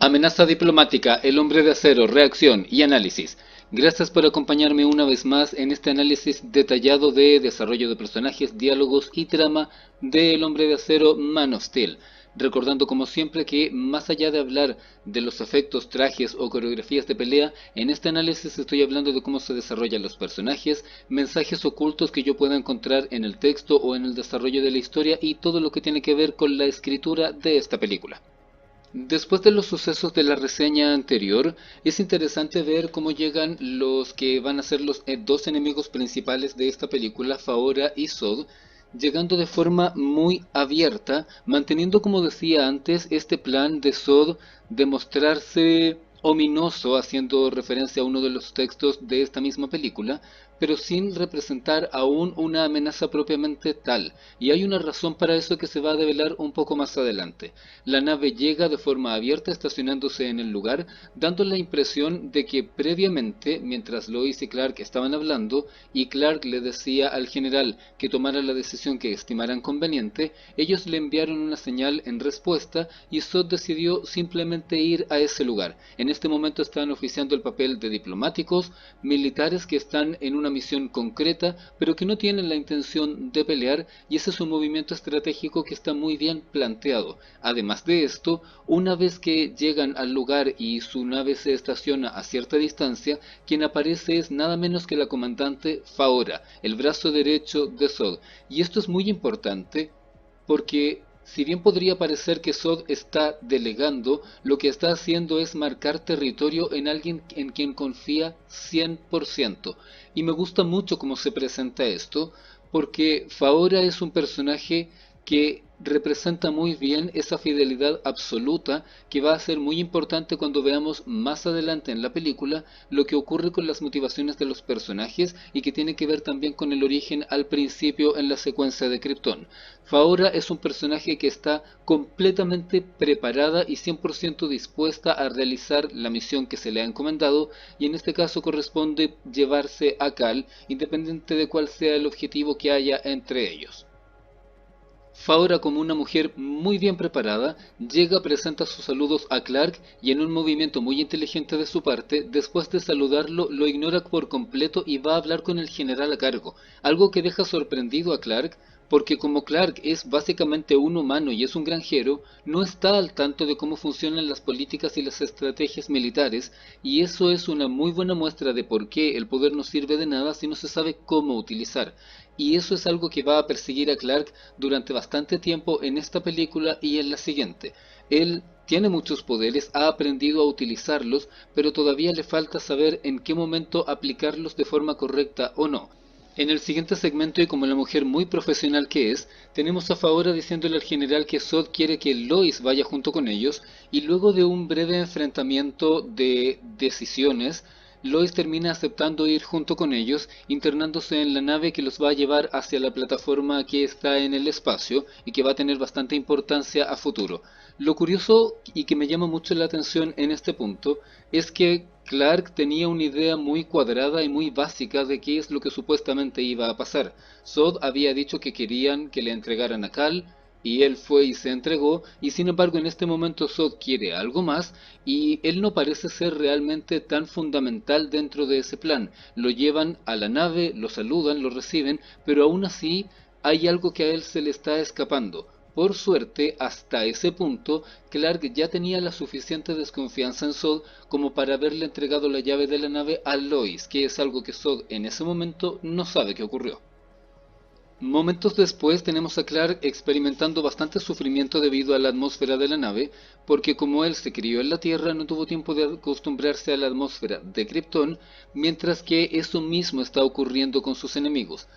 Amenaza diplomática, el hombre de acero, reacción y análisis. Gracias por acompañarme una vez más en este análisis detallado de desarrollo de personajes, diálogos y trama de El hombre de acero Man of Steel. Recordando como siempre que más allá de hablar de los efectos, trajes o coreografías de pelea, en este análisis estoy hablando de cómo se desarrollan los personajes, mensajes ocultos que yo pueda encontrar en el texto o en el desarrollo de la historia y todo lo que tiene que ver con la escritura de esta película. Después de los sucesos de la reseña anterior, es interesante ver cómo llegan los que van a ser los dos enemigos principales de esta película, Faora y Zod, llegando de forma muy abierta, manteniendo, como decía antes, este plan de Zod de mostrarse ominoso, haciendo referencia a uno de los textos de esta misma película, pero sin representar aún una amenaza propiamente tal. Y hay una razón para eso que se va a develar un poco más adelante. La nave llega de forma abierta estacionándose en el lugar, dando la impresión de que previamente, mientras Lois y Clark estaban hablando, y Clark le decía al general que tomara la decisión que estimaran conveniente, ellos le enviaron una señal en respuesta y Zod decidió simplemente ir a ese lugar. En este momento están oficiando el papel de diplomáticos, militares que están en una misión concreta, pero que no tienen la intención de pelear, y ese es un movimiento estratégico que está muy bien planteado. Además de esto, una vez que llegan al lugar y su nave se estaciona a cierta distancia, quien aparece es nada menos que la comandante Faora, el brazo derecho de Zod. Y esto es muy importante porque si bien podría parecer que Zod está delegando, lo que está haciendo es marcar territorio en alguien en quien confía 100%. Y me gusta mucho cómo se presenta esto, porque Faora es un personaje que representa muy bien esa fidelidad absoluta que va a ser muy importante cuando veamos más adelante en la película lo que ocurre con las motivaciones de los personajes y que tiene que ver también con el origen al principio en la secuencia de Krypton. Faora es un personaje que está completamente preparada y 100% dispuesta a realizar la misión que se le ha encomendado, y en este caso corresponde llevarse a Kal, independiente de cuál sea el objetivo que haya entre ellos. Faora, como una mujer muy bien preparada, llega, presenta sus saludos a Clark y en un movimiento muy inteligente de su parte, después de saludarlo, lo ignora por completo y va a hablar con el general a cargo, algo que deja sorprendido a Clark, porque como Clark es básicamente un humano y es un granjero, no está al tanto de cómo funcionan las políticas y las estrategias militares, y eso es una muy buena muestra de por qué el poder no sirve de nada si no se sabe cómo utilizar. Y eso es algo que va a perseguir a Clark durante bastante tiempo en esta película y en la siguiente. Él tiene muchos poderes, ha aprendido a utilizarlos, pero todavía le falta saber en qué momento aplicarlos de forma correcta o no. En el siguiente segmento, y como la mujer muy profesional que es, tenemos a Faora diciéndole al general que Zod quiere que Lois vaya junto con ellos, y luego de un breve enfrentamiento de decisiones, Lois termina aceptando ir junto con ellos, internándose en la nave que los va a llevar hacia la plataforma que está en el espacio y que va a tener bastante importancia a futuro. Lo curioso y que me llama mucho la atención en este punto es que Clark tenía una idea muy cuadrada y muy básica de qué es lo que supuestamente iba a pasar. Zod había dicho que querían que le entregaran a Kal, y él fue y se entregó, y sin embargo en este momento Zod quiere algo más, y él no parece ser realmente tan fundamental dentro de ese plan. Lo llevan a la nave, lo saludan, lo reciben, pero aún así hay algo que a él se le está escapando. Por suerte, hasta ese punto, Clark ya tenía la suficiente desconfianza en Zod como para haberle entregado la llave de la nave a Lois, que es algo que Zod en ese momento no sabe que ocurrió. Momentos después tenemos a Clark experimentando bastante sufrimiento debido a la atmósfera de la nave, porque como él se crió en la Tierra no tuvo tiempo de acostumbrarse a la atmósfera de Krypton, mientras que eso mismo está ocurriendo con sus enemigos.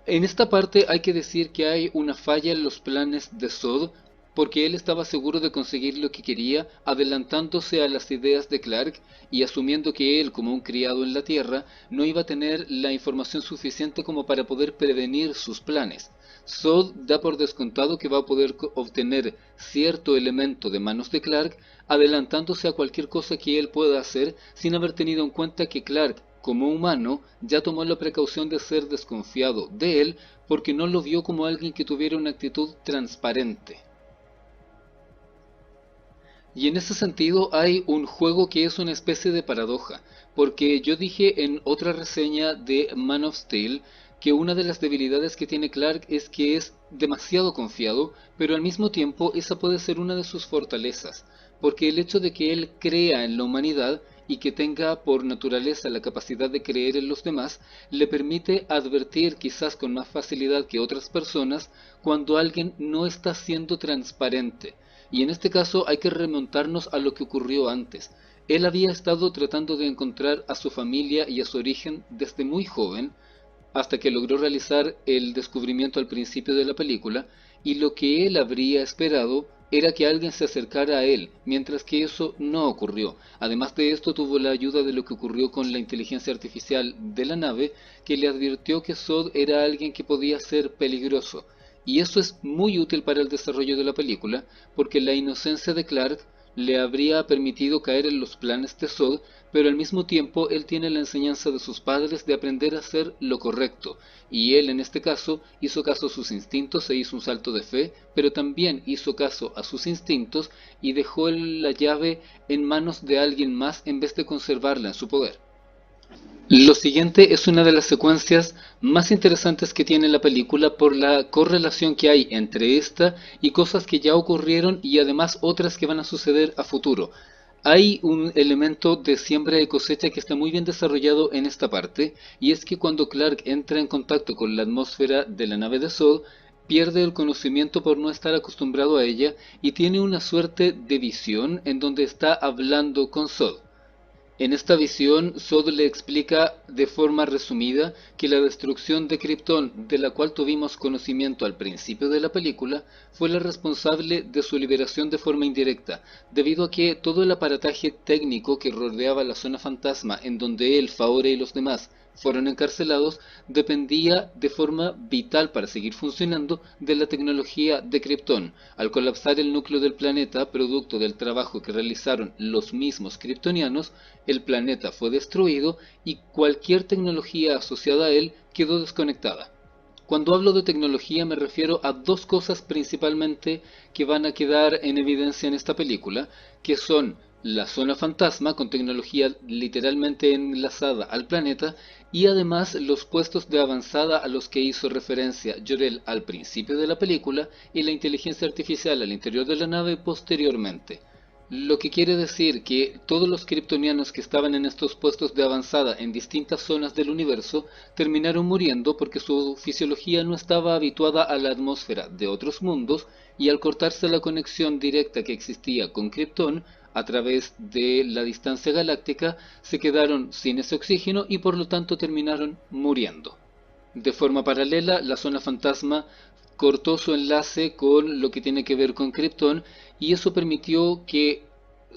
En esta parte hay que decir que hay una falla en los planes de Zod, porque él estaba seguro de conseguir lo que quería, adelantándose a las ideas de Clark y asumiendo que él, como un criado en la Tierra, no iba a tener la información suficiente como para poder prevenir sus planes. Zod da por descontado que va a poder obtener cierto elemento de manos de Clark, adelantándose a cualquier cosa que él pueda hacer sin haber tenido en cuenta que Clark, como humano, ya tomó la precaución de ser desconfiado de él porque no lo vio como alguien que tuviera una actitud transparente. Y en ese sentido hay un juego que es una especie de paradoja, porque yo dije en otra reseña de Man of Steel que una de las debilidades que tiene Clark es que es demasiado confiado, pero al mismo tiempo esa puede ser una de sus fortalezas, porque el hecho de que él crea en la humanidad y que tenga por naturaleza la capacidad de creer en los demás, le permite advertir quizás con más facilidad que otras personas cuando alguien no está siendo transparente. Y en este caso hay que remontarnos a lo que ocurrió antes. Él había estado tratando de encontrar a su familia y a su origen desde muy joven, hasta que logró realizar el descubrimiento al principio de la película, y lo que él habría esperado era que alguien se acercara a él, mientras que eso no ocurrió. Además de esto, tuvo la ayuda de lo que ocurrió con la inteligencia artificial de la nave, que le advirtió que Zod era alguien que podía ser peligroso. Y eso es muy útil para el desarrollo de la película, porque la inocencia de Clark le habría permitido caer en los planes de Zod, pero al mismo tiempo él tiene la enseñanza de sus padres de aprender a hacer lo correcto, y él en este caso hizo caso a sus instintos e hizo un salto de fe, pero también hizo caso a sus instintos y dejó la llave en manos de alguien más en vez de conservarla en su poder. Lo siguiente es una de las secuencias más interesantes que tiene la película por la correlación que hay entre esta y cosas que ya ocurrieron y además otras que van a suceder a futuro. Hay un elemento de siembra y cosecha que está muy bien desarrollado en esta parte, y es que cuando Clark entra en contacto con la atmósfera de la nave de Zod, pierde el conocimiento por no estar acostumbrado a ella y tiene una suerte de visión en donde está hablando con Zod. En esta visión, Zod le explica de forma resumida que la destrucción de Krypton, de la cual tuvimos conocimiento al principio de la película, fue la responsable de su liberación de forma indirecta, debido a que todo el aparataje técnico que rodeaba la zona fantasma en donde él, Faora y los demás fueron encarcelados, dependía de forma vital para seguir funcionando de la tecnología de Krypton. Al colapsar el núcleo del planeta, producto del trabajo que realizaron los mismos kryptonianos, el planeta fue destruido y cualquier tecnología asociada a él quedó desconectada. Cuando hablo de tecnología me refiero a dos cosas principalmente que van a quedar en evidencia en esta película, que son la zona fantasma con tecnología literalmente enlazada al planeta y además los puestos de avanzada a los que hizo referencia Jor-El al principio de la película y la inteligencia artificial al interior de la nave posteriormente. Lo que quiere decir que todos los kryptonianos que estaban en estos puestos de avanzada en distintas zonas del universo terminaron muriendo porque su fisiología no estaba habituada a la atmósfera de otros mundos y al cortarse la conexión directa que existía con Krypton a través de la distancia galáctica se quedaron sin ese oxígeno y por lo tanto terminaron muriendo. De forma paralela, la zona fantasma cortó su enlace con lo que tiene que ver con Krypton y eso permitió que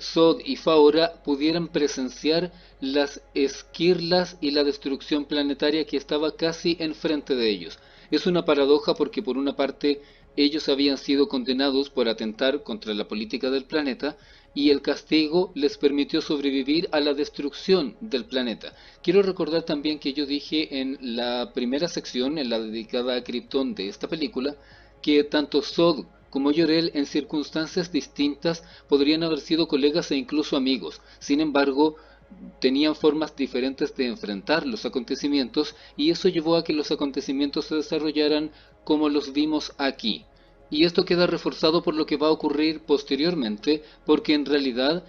Zod y Faora pudieran presenciar las esquirlas y la destrucción planetaria que estaba casi enfrente de ellos. Es una paradoja porque por una parte ellos habían sido condenados por atentar contra la política del planeta y el castigo les permitió sobrevivir a la destrucción del planeta. Quiero recordar también que yo dije en la primera sección, en la dedicada a Krypton de esta película, que tanto Zod como Jor-El en circunstancias distintas podrían haber sido colegas e incluso amigos. Sin embargo, tenían formas diferentes de enfrentar los acontecimientos y eso llevó a que los acontecimientos se desarrollaran como los vimos aquí. Y esto queda reforzado por lo que va a ocurrir posteriormente, porque en realidad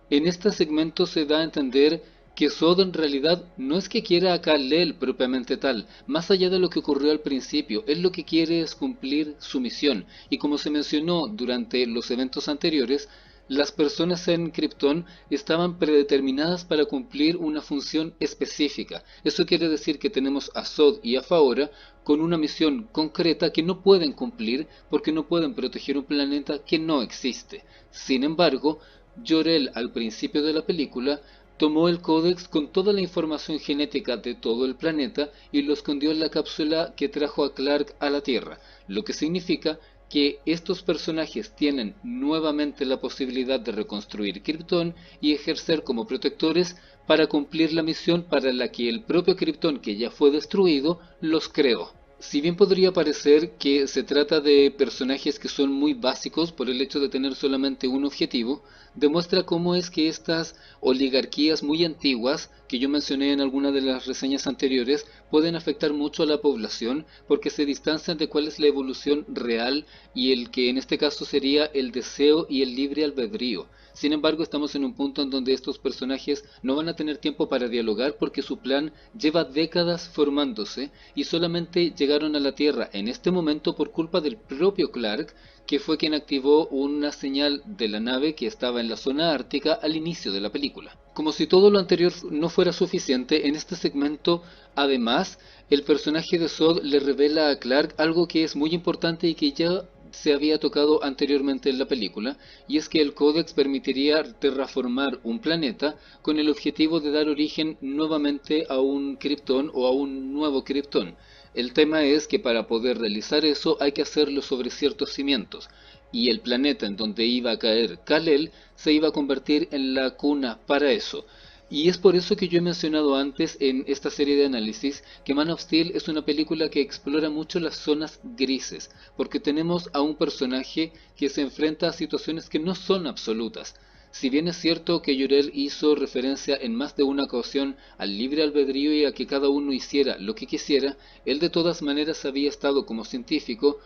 en este segmento se da a entender que Zod en realidad no es que quiera a Kal-El propiamente tal, más allá de lo que ocurrió al principio, él lo que quiere es cumplir su misión, y como se mencionó durante los eventos anteriores, las personas en Krypton estaban predeterminadas para cumplir una función específica. Eso quiere decir que tenemos a Zod y a Faora con una misión concreta que no pueden cumplir porque no pueden proteger un planeta que no existe. Sin embargo, Jor-El al principio de la película tomó el códex con toda la información genética de todo el planeta y lo escondió en la cápsula que trajo a Clark a la Tierra, lo que significa que estos personajes tienen nuevamente la posibilidad de reconstruir Krypton y ejercer como protectores para cumplir la misión para la que el propio Krypton, que ya fue destruido, los creó. Si bien podría parecer que se trata de personajes que son muy básicos por el hecho de tener solamente un objetivo, demuestra cómo es que estas oligarquías muy antiguas, que yo mencioné en alguna de las reseñas anteriores, pueden afectar mucho a la población porque se distancian de cuál es la evolución real y el que en este caso sería el deseo y el libre albedrío. Sin embargo, estamos en un punto en donde estos personajes no van a tener tiempo para dialogar porque su plan lleva décadas formándose y solamente llegaron a la Tierra en este momento por culpa del propio Clark, que fue quien activó una señal de la nave que estaba en la zona ártica al inicio de la película. Como si todo lo anterior no fuera suficiente, en este segmento, además, el personaje de Zod le revela a Clark algo que es muy importante y que ya se había tocado anteriormente en la película, y es que el Codex permitiría terraformar un planeta con el objetivo de dar origen nuevamente a un Krypton o a un nuevo Krypton. El tema es que para poder realizar eso hay que hacerlo sobre ciertos cimientos, y el planeta en donde iba a caer Kal-El se iba a convertir en la cuna para eso. Y es por eso que yo he mencionado antes en esta serie de análisis que Man of Steel es una película que explora mucho las zonas grises, porque tenemos a un personaje que se enfrenta a situaciones que no son absolutas. Si bien es cierto que Jor-El hizo referencia en más de una ocasión al libre albedrío y a que cada uno hiciera lo que quisiera, él de todas maneras había estado como científico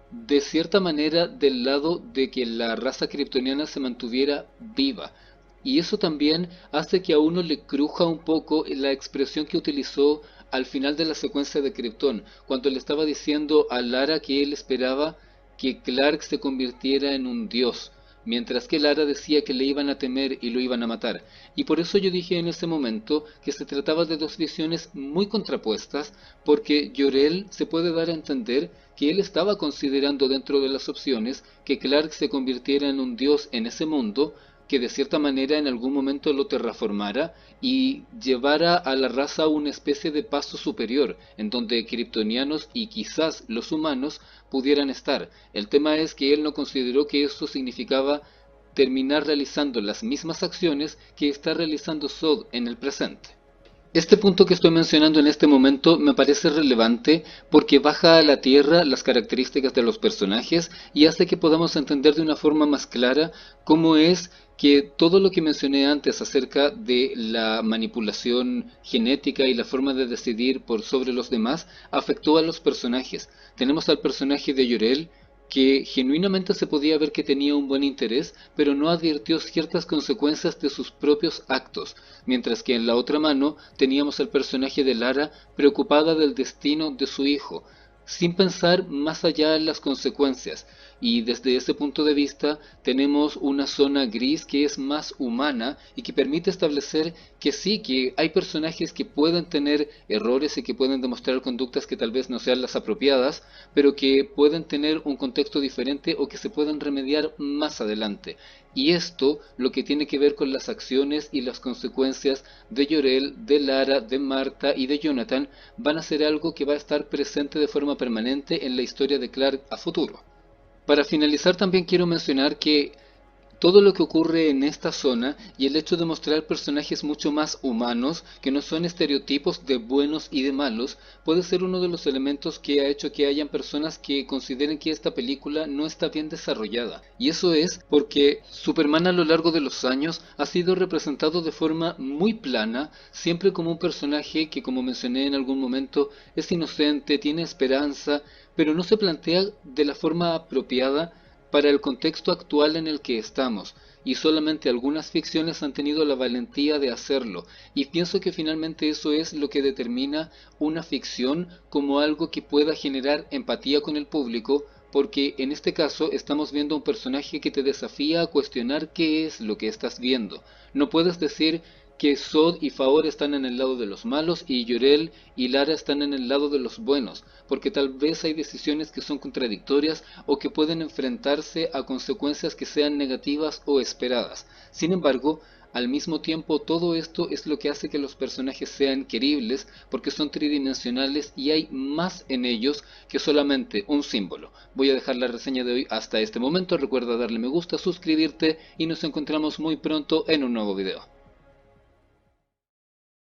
de cierta manera del lado de que la raza kryptoniana se mantuviera viva. Y eso también hace que a uno le cruja un poco la expresión que utilizó al final de la secuencia de Krypton, cuando le estaba diciendo a Lara que él esperaba que Clark se convirtiera en un dios, mientras que Lara decía que le iban a temer y lo iban a matar. Y por eso yo dije en ese momento que se trataba de dos visiones muy contrapuestas, porque Jor-El se puede dar a entender que él estaba considerando dentro de las opciones que Clark se convirtiera en un dios en ese mundo, que de cierta manera en algún momento lo terraformara y llevara a la raza a una especie de paso superior, en donde kryptonianos y quizás los humanos pudieran estar. El tema es que él no consideró que esto significaba terminar realizando las mismas acciones que está realizando Zod en el presente. Este punto que estoy mencionando en este momento me parece relevante porque baja a la tierra las características de los personajes y hace que podamos entender de una forma más clara cómo es que todo lo que mencioné antes acerca de la manipulación genética y la forma de decidir por sobre los demás afectó a los personajes. Tenemos al personaje de Jor-El, que genuinamente se podía ver que tenía un buen interés, pero no advirtió ciertas consecuencias de sus propios actos, mientras que en la otra mano teníamos al personaje de Lara preocupada del destino de su hijo, sin pensar más allá en las consecuencias. Y desde ese punto de vista tenemos una zona gris que es más humana y que permite establecer que sí, que hay personajes que pueden tener errores y que pueden demostrar conductas que tal vez no sean las apropiadas, pero que pueden tener un contexto diferente o que se pueden remediar más adelante. Y esto lo que tiene que ver con las acciones y las consecuencias de Jor-El, de Lara, de Marta y de Jonathan van a ser algo que va a estar presente de forma permanente en la historia de Clark a futuro. Para finalizar también quiero mencionar que todo lo que ocurre en esta zona y el hecho de mostrar personajes mucho más humanos, que no son estereotipos de buenos y de malos, puede ser uno de los elementos que ha hecho que hayan personas que consideren que esta película no está bien desarrollada. Y eso es porque Superman a lo largo de los años ha sido representado de forma muy plana, siempre como un personaje que, como mencioné en algún momento, es inocente, tiene esperanza, pero no se plantea de la forma apropiada para el contexto actual en el que estamos, y solamente algunas ficciones han tenido la valentía de hacerlo, y pienso que finalmente eso es lo que determina una ficción como algo que pueda generar empatía con el público, porque en este caso estamos viendo un personaje que te desafía a cuestionar qué es lo que estás viendo. No puedes decir que Zod y Faor están en el lado de los malos y Jor-El y Lara están en el lado de los buenos, porque tal vez hay decisiones que son contradictorias o que pueden enfrentarse a consecuencias que sean negativas o esperadas. Sin embargo, al mismo tiempo todo esto es lo que hace que los personajes sean queribles porque son tridimensionales y hay más en ellos que solamente un símbolo. Voy a dejar la reseña de hoy hasta este momento, recuerda darle me gusta, suscribirte y nos encontramos muy pronto en un nuevo video.